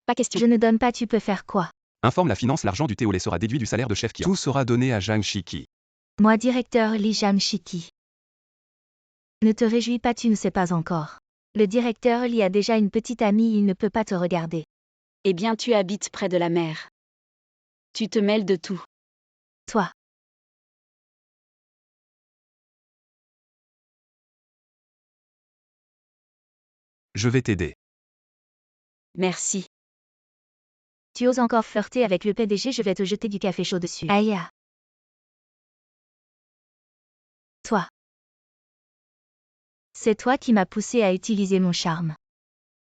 Speaker 2: Pas question.
Speaker 4: Je ne donne pas, tu peux faire quoi?
Speaker 3: Informe la finance, l'argent du thé au lait sera déduit du salaire de chef Kian. Tout sera donné à Zhang Shiki.
Speaker 4: Moi directeur Lee Jam-Shiki. Ne te réjouis pas, tu ne sais pas encore. Le directeur Lee a déjà une petite amie, il ne peut pas te regarder.
Speaker 2: Eh bien, tu habites près de la mer. Tu te mêles de tout.
Speaker 4: Toi.
Speaker 3: Je vais t'aider.
Speaker 2: Merci.
Speaker 4: Tu oses encore flirter avec le PDG, je vais te jeter du café chaud dessus. Aïe. Toi. C'est toi qui m'as poussé à utiliser mon charme.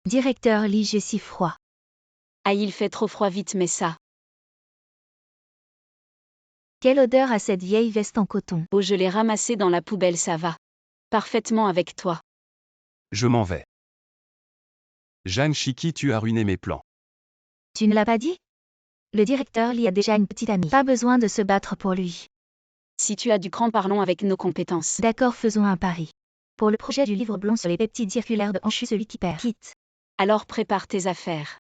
Speaker 4: Directeur Lee, j'ai si froid.
Speaker 2: Ah, il fait trop froid, vite, mais ça.
Speaker 4: Quelle odeur a cette vieille veste en coton.
Speaker 2: Oh, je l'ai ramassée dans la poubelle, ça va. Parfaitement avec toi.
Speaker 3: Je m'en vais. Jam-Shiki, tu as ruiné mes plans.
Speaker 4: Tu ne l'as pas dit? Le directeur Lee a déjà une petite amie. Pas besoin de se battre pour lui.
Speaker 2: Si tu as du cran, parlons avec nos compétences.
Speaker 4: D'accord, faisons un pari. Pour le projet du livre blanc sur les peptides circulaires de Anshu, celui qui perd quitte.
Speaker 2: Alors prépare tes affaires.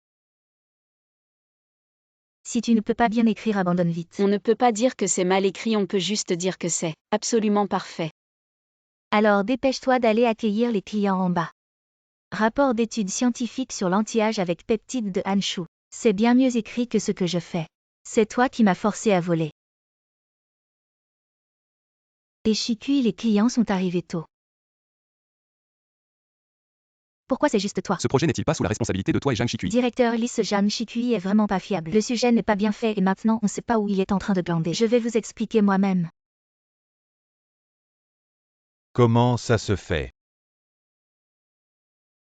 Speaker 4: Si tu ne peux pas bien écrire, abandonne vite.
Speaker 2: On ne peut pas dire que c'est mal écrit, on peut juste dire que c'est absolument parfait.
Speaker 4: Alors dépêche-toi d'aller accueillir les clients en bas. Rapport d'études scientifiques sur l'anti-âge avec peptides de Anshu. C'est bien mieux écrit que ce que je fais. C'est toi qui m'as forcé à voler. Et Shikui, les clients sont arrivés tôt. Pourquoi c'est juste toi?
Speaker 3: Ce projet n'est-il pas sous la responsabilité de toi et Jam-Shiki?
Speaker 4: Directeur Lee, ce Jam-Shikui est vraiment pas fiable. Le sujet n'est pas bien fait et maintenant on sait pas où il est en train de glander. Je vais vous expliquer moi-même.
Speaker 1: Comment ça se fait?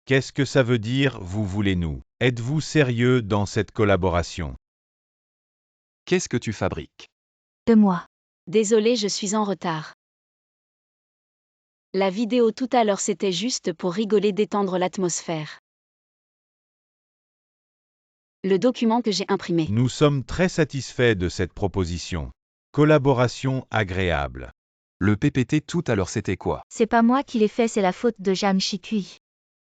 Speaker 1: Qu'est-ce que ça veut dire, vous voulez-nous? Êtes-vous sérieux dans cette collaboration?
Speaker 3: Qu'est-ce que tu fabriques?
Speaker 4: De moi.
Speaker 2: Désolé, je suis en retard. La vidéo tout à l'heure, c'était juste pour rigoler, détendre l'atmosphère. Le document que j'ai imprimé.
Speaker 1: Nous sommes très satisfaits de cette proposition. Collaboration agréable.
Speaker 3: Le PPT tout à l'heure, c'était quoi?
Speaker 4: C'est pas moi qui l'ai fait, c'est la faute de Jam-Shikui.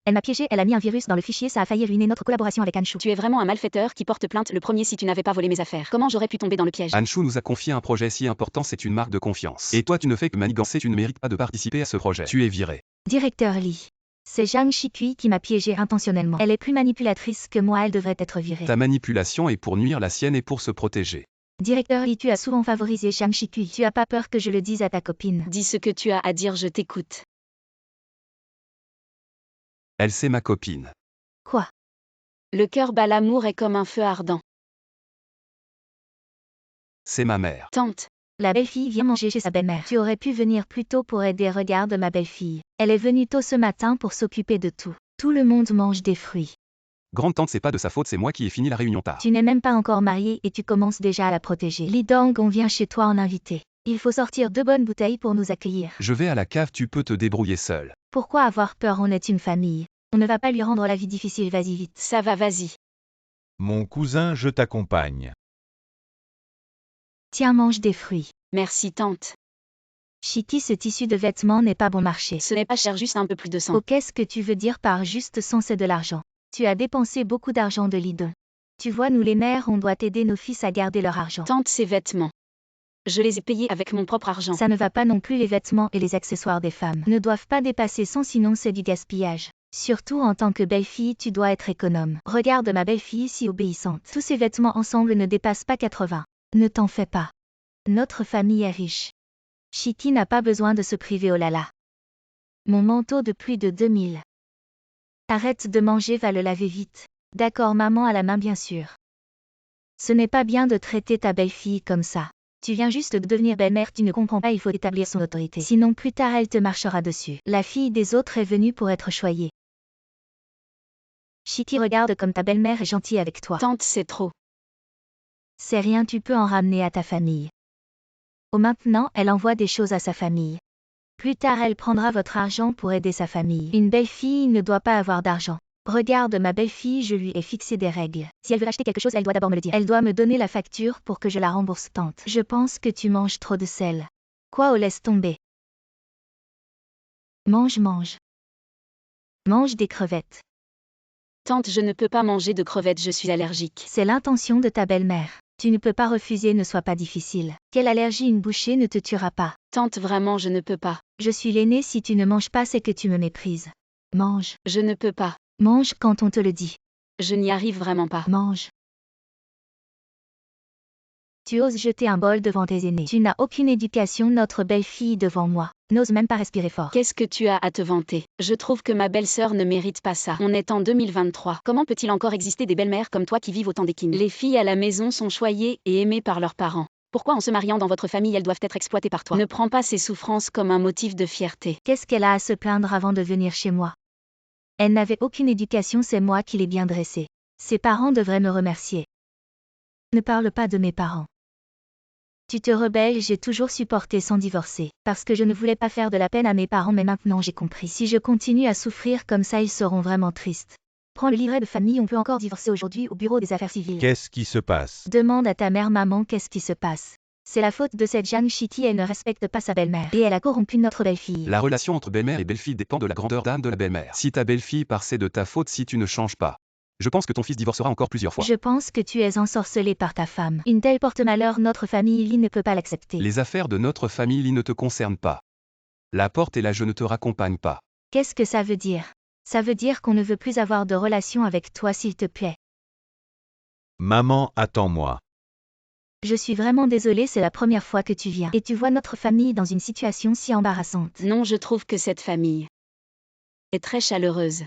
Speaker 4: Elle m'a piégé, elle a mis un virus dans le fichier, ça a failli ruiner notre collaboration avec Anshu.
Speaker 2: Tu es vraiment un malfaiteur qui porte plainte, le premier si tu n'avais pas volé mes affaires. Comment j'aurais pu tomber dans le piège?
Speaker 3: Anshu nous a confié un projet si important, c'est une marque de confiance. Et toi tu ne fais que manigancer, tu ne mérites pas de participer à ce projet. Tu es viré.
Speaker 4: Directeur Lee. C'est Jam-Shikui qui m'a piégé intentionnellement. Elle est plus manipulatrice que moi, elle devrait être virée.
Speaker 3: Ta manipulation est pour nuire, la sienne et pour se protéger.
Speaker 4: Directeur Lee, tu as souvent favorisé Jam-Shikui. Tu as pas peur que je le dise à ta copine?
Speaker 2: Dis ce que tu as à dire, je t'écoute.
Speaker 3: Elle, c'est ma copine.
Speaker 4: Quoi?
Speaker 2: Le cœur bat, l'amour est comme un feu ardent.
Speaker 3: C'est ma mère.
Speaker 2: Tante.
Speaker 4: La belle-fille vient manger chez sa belle-mère. Tu aurais pu venir plus tôt pour aider. Regarde ma belle-fille. Elle est venue tôt ce matin pour s'occuper de tout. Tout le monde mange des fruits.
Speaker 3: Grande-tante, c'est pas de sa faute, c'est moi qui ai fini la réunion tard.
Speaker 4: Tu n'es même pas encore mariée et tu commences déjà à la protéger. Lee Dong, on vient chez toi en invité. Il faut sortir 2 bonnes bouteilles pour nous accueillir.
Speaker 3: Je vais à la cave, tu peux te débrouiller seul.
Speaker 4: Pourquoi avoir peur? On est une famille. On ne va pas lui rendre la vie difficile, vas-y vite.
Speaker 2: Ça va, vas-y.
Speaker 1: Mon cousin, je t'accompagne.
Speaker 4: Tiens, mange des fruits.
Speaker 2: Merci, tante.
Speaker 4: Shiki, ce tissu de vêtements n'est pas bon marché.
Speaker 2: Ce n'est pas cher, juste un peu plus de sang.
Speaker 4: Oh, qu'est-ce que tu veux dire par juste sang? C'est de l'argent. Tu as dépensé beaucoup d'argent de Lidon. Tu vois, nous les mères, on doit aider nos fils à garder leur argent.
Speaker 2: Tante, ces vêtements. Je les ai payés avec mon propre argent.
Speaker 4: Ça ne va pas non plus, les vêtements et les accessoires des femmes ne doivent pas dépasser 100, sinon c'est du gaspillage. Surtout en tant que belle-fille, tu dois être économe. Regarde ma belle-fille si obéissante. Tous ces vêtements ensemble ne dépassent pas 80. Ne t'en fais pas. Notre famille est riche. Shiki n'a pas besoin de se priver, oh là là. Mon manteau de plus de 2000. Arrête de manger, va le laver vite. D'accord, maman, à la main bien sûr. Ce n'est pas bien de traiter ta belle-fille comme ça. Tu viens juste de devenir belle-mère, tu ne comprends pas, il faut établir son autorité. Sinon plus tard elle te marchera dessus. La fille des autres est venue pour être choyée. Shiki, regarde comme ta belle-mère est gentille avec toi.
Speaker 2: Tante, c'est trop.
Speaker 4: C'est rien, tu peux en ramener à ta famille. Oh, maintenant, elle envoie des choses à sa famille. Plus tard, elle prendra votre argent pour aider sa famille. Une belle-fille ne doit pas avoir d'argent. Regarde ma belle-fille, je lui ai fixé des règles. Si elle veut acheter quelque chose, elle doit d'abord me le dire. Elle doit me donner la facture pour que je la rembourse, tante. Je pense que tu manges trop de sel. Quoi? Oh, laisse tomber. Mange, mange. Mange des crevettes.
Speaker 2: Tante, je ne peux pas manger de crevettes, je suis allergique.
Speaker 4: C'est l'intention de ta belle-mère. Tu ne peux pas refuser, ne sois pas difficile. Quelle allergie, une bouchée ne te tuera pas.
Speaker 2: Tante, vraiment, je ne peux pas.
Speaker 4: Je suis l'aîné, si tu ne manges pas, c'est que tu me méprises. Mange.
Speaker 2: Je ne peux pas.
Speaker 4: Mange quand on te le dit.
Speaker 2: Je n'y arrive vraiment pas.
Speaker 4: Mange. Tu oses jeter un bol devant tes aînés. Tu n'as aucune éducation, notre belle-fille devant moi. N'ose même pas respirer fort.
Speaker 2: Qu'est-ce que tu as à te vanter? Je trouve que ma belle-sœur ne mérite pas ça. On est en 2023. Comment peut-il encore exister des belles-mères comme toi qui vivent autant d'équines? Les filles à la maison sont choyées et aimées par leurs parents. Pourquoi en se mariant dans votre famille elles doivent être exploitées par toi? Ne prends pas ces souffrances comme un motif de fierté.
Speaker 4: Qu'est-ce qu'elle a à se plaindre avant de venir chez moi? Elle n'avait aucune éducation, c'est moi qui l'ai bien dressée. Ses parents devraient me remercier. Ne parle pas de mes parents. Tu te rebelles, j'ai toujours supporté sans divorcer, parce que je ne voulais pas faire de la peine à mes parents, mais maintenant j'ai compris. Si je continue à souffrir comme ça, ils seront vraiment tristes. Prends le livret de famille, on peut encore divorcer aujourd'hui au bureau des affaires civiles.
Speaker 1: Qu'est-ce qui se passe?
Speaker 4: Demande à ta mère, maman, qu'est-ce qui se passe? C'est la faute de cette Jeanne Chitty, elle ne respecte pas sa belle-mère. Et elle a corrompu notre belle-fille.
Speaker 3: La relation entre belle-mère et belle-fille dépend de la grandeur d'âme de la belle-mère. Si ta belle-fille part, c'est de ta faute si tu ne changes pas. Je pense que ton fils divorcera encore plusieurs fois.
Speaker 4: Je pense que tu es ensorcelé par ta femme. Une telle porte-malheur, notre famille Lee ne peut pas l'accepter.
Speaker 3: Les affaires de notre famille Lee ne te concernent pas. La porte est là, je ne te raccompagne pas.
Speaker 4: Qu'est-ce que ça veut dire? Ça veut dire qu'on ne veut plus avoir de relation avec toi, s'il te plaît.
Speaker 1: Maman, attends-moi.
Speaker 4: Je suis vraiment désolée, c'est la première fois que tu viens. Et tu vois notre famille dans une situation si embarrassante.
Speaker 2: Non, je trouve que cette famille est très chaleureuse.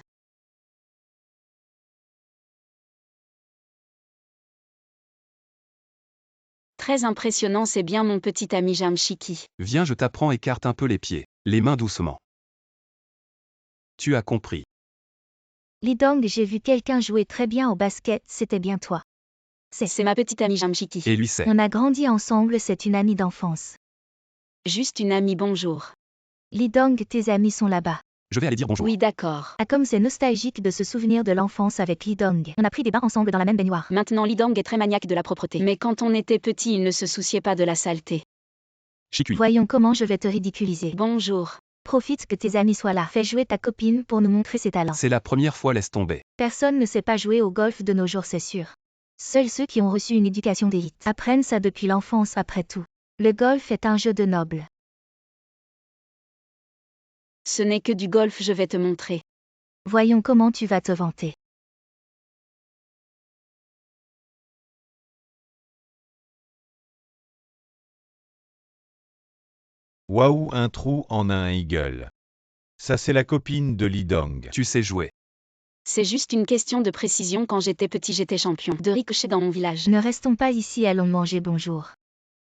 Speaker 2: Très impressionnant, c'est bien mon petit ami Jamshiki.
Speaker 3: Viens, je t'apprends, écarte un peu les pieds, les mains doucement. Tu as compris.
Speaker 4: Lee Dong, j'ai vu quelqu'un jouer très bien au basket, c'était bien toi.
Speaker 2: C'est ma petite amie Jamshiki.
Speaker 3: Et lui c'est.
Speaker 4: On a grandi ensemble, c'est une amie d'enfance.
Speaker 2: Juste une amie, bonjour.
Speaker 4: Lee Dong, tes amis sont là-bas.
Speaker 3: Je vais aller dire bonjour.
Speaker 2: Oui, d'accord.
Speaker 4: Ah, comme c'est nostalgique de se souvenir de l'enfance avec Lee Dong. On a pris des bains ensemble dans la même baignoire.
Speaker 2: Maintenant, Lee Dong est très maniaque de la propreté. Mais quand on était petit, il ne se souciait pas de la saleté.
Speaker 3: Chicui.
Speaker 4: Voyons comment je vais te ridiculiser.
Speaker 2: Bonjour.
Speaker 4: Profite que tes amis soient là. Fais jouer ta copine pour nous montrer ses talents.
Speaker 3: C'est la première fois, laisse tomber.
Speaker 4: Personne ne sait pas jouer au golf de nos jours, c'est sûr. Seuls ceux qui ont reçu une éducation d'élite apprennent ça depuis l'enfance, après tout. Le golf est un jeu de nobles.
Speaker 2: Ce n'est que du golf, je vais te montrer.
Speaker 4: Voyons comment tu vas te vanter.
Speaker 1: Waouh, un trou en un eagle. Ça c'est la copine de Lee Dong.
Speaker 3: Tu sais jouer.
Speaker 2: C'est juste une question de précision, quand j'étais petit j'étais champion de ricochet dans mon village.
Speaker 4: Ne restons pas ici, allons manger, bonjour.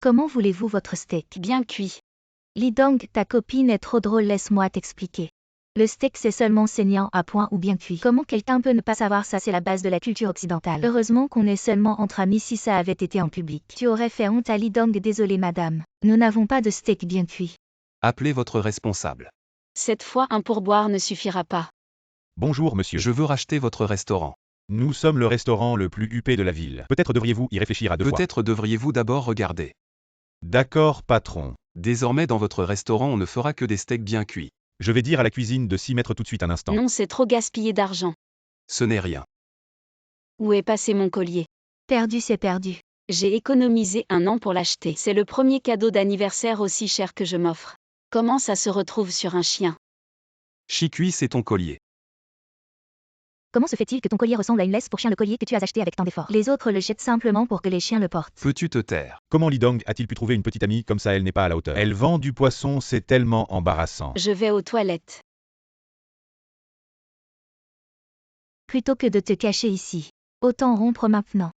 Speaker 4: Comment voulez-vous votre steak?
Speaker 2: Bien cuit.
Speaker 4: Lee Dong, ta copine est trop drôle, laisse-moi t'expliquer. Le steak c'est seulement saignant à point ou bien cuit. Comment quelqu'un peut ne pas savoir ça? C'est la base de la culture occidentale. Heureusement qu'on est seulement entre amis, si ça avait été en public. Tu aurais fait honte à Lee Dong, désolé madame. Nous n'avons pas de steak bien cuit.
Speaker 3: Appelez votre responsable.
Speaker 2: Cette fois, un pourboire ne suffira pas.
Speaker 1: Bonjour monsieur.
Speaker 3: Je veux racheter votre restaurant.
Speaker 1: Nous sommes le restaurant le plus huppé de la ville. Peut-être devriez-vous y réfléchir à deux fois.
Speaker 3: Peut-être devriez-vous d'abord regarder.
Speaker 1: D'accord, patron.
Speaker 3: Désormais dans votre restaurant on ne fera que des steaks bien cuits.
Speaker 1: Je vais dire à la cuisine de s'y mettre tout de suite un instant.
Speaker 2: Non, c'est trop gaspillé d'argent.
Speaker 3: Ce n'est rien.
Speaker 2: Où est passé mon collier?
Speaker 4: Perdu, c'est perdu.
Speaker 2: J'ai économisé 1 an pour l'acheter. C'est le premier cadeau d'anniversaire aussi cher que je m'offre. Comment ça se retrouve sur un chien?
Speaker 3: Chicui, c'est ton collier.
Speaker 4: Comment se fait-il que ton collier ressemble à une laisse pour chien, le collier que tu as acheté avec tant d'efforts? Les autres le jettent simplement pour que les chiens le portent.
Speaker 3: Peux-tu te taire?
Speaker 1: Comment Lee Dong a-t-il pu trouver une petite amie comme ça? Elle n'est pas à la hauteur. Elle vend du poisson, c'est tellement embarrassant.
Speaker 2: Je vais aux toilettes.
Speaker 4: Plutôt que de te cacher ici. Autant rompre maintenant.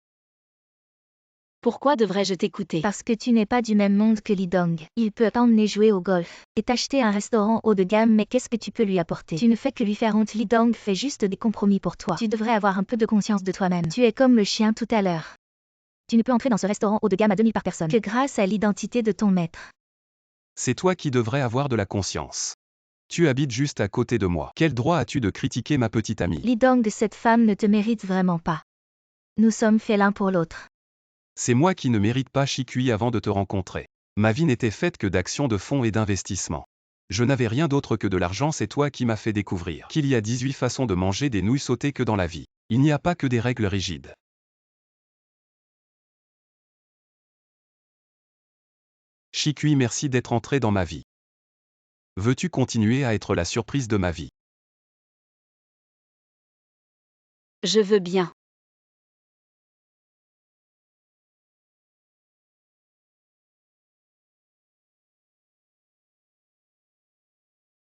Speaker 2: Pourquoi devrais-je t'écouter?
Speaker 4: Parce que tu n'es pas du même monde que Lee Dong. Il peut t'emmener jouer au golf et t'acheter un restaurant haut de gamme, mais qu'est-ce que tu peux lui apporter? Tu ne fais que lui faire honte. Lee Dong fait juste des compromis pour toi. Tu devrais avoir un peu de conscience de toi-même. Tu es comme le chien tout à l'heure. Tu ne peux entrer dans ce restaurant haut de gamme à 2000 par personne que grâce à l'identité de ton maître.
Speaker 3: C'est toi qui devrais avoir de la conscience. Tu habites juste à côté de moi. Quel droit as-tu de critiquer ma petite amie?
Speaker 4: Lee Dong, cette femme ne te mérite vraiment pas. Nous sommes faits l'un pour l'autre.
Speaker 3: C'est moi qui ne mérite pas Chicui avant de te rencontrer. Ma vie n'était faite que d'actions de fonds et d'investissements. Je n'avais rien d'autre que de l'argent, c'est toi qui m'as fait découvrir qu'il y a 18 façons de manger des nouilles sautées que dans la vie. Il n'y a pas que des règles rigides. Chikui, merci d'être entré dans ma vie. Veux-tu continuer à être la surprise de ma vie?
Speaker 2: Je veux bien.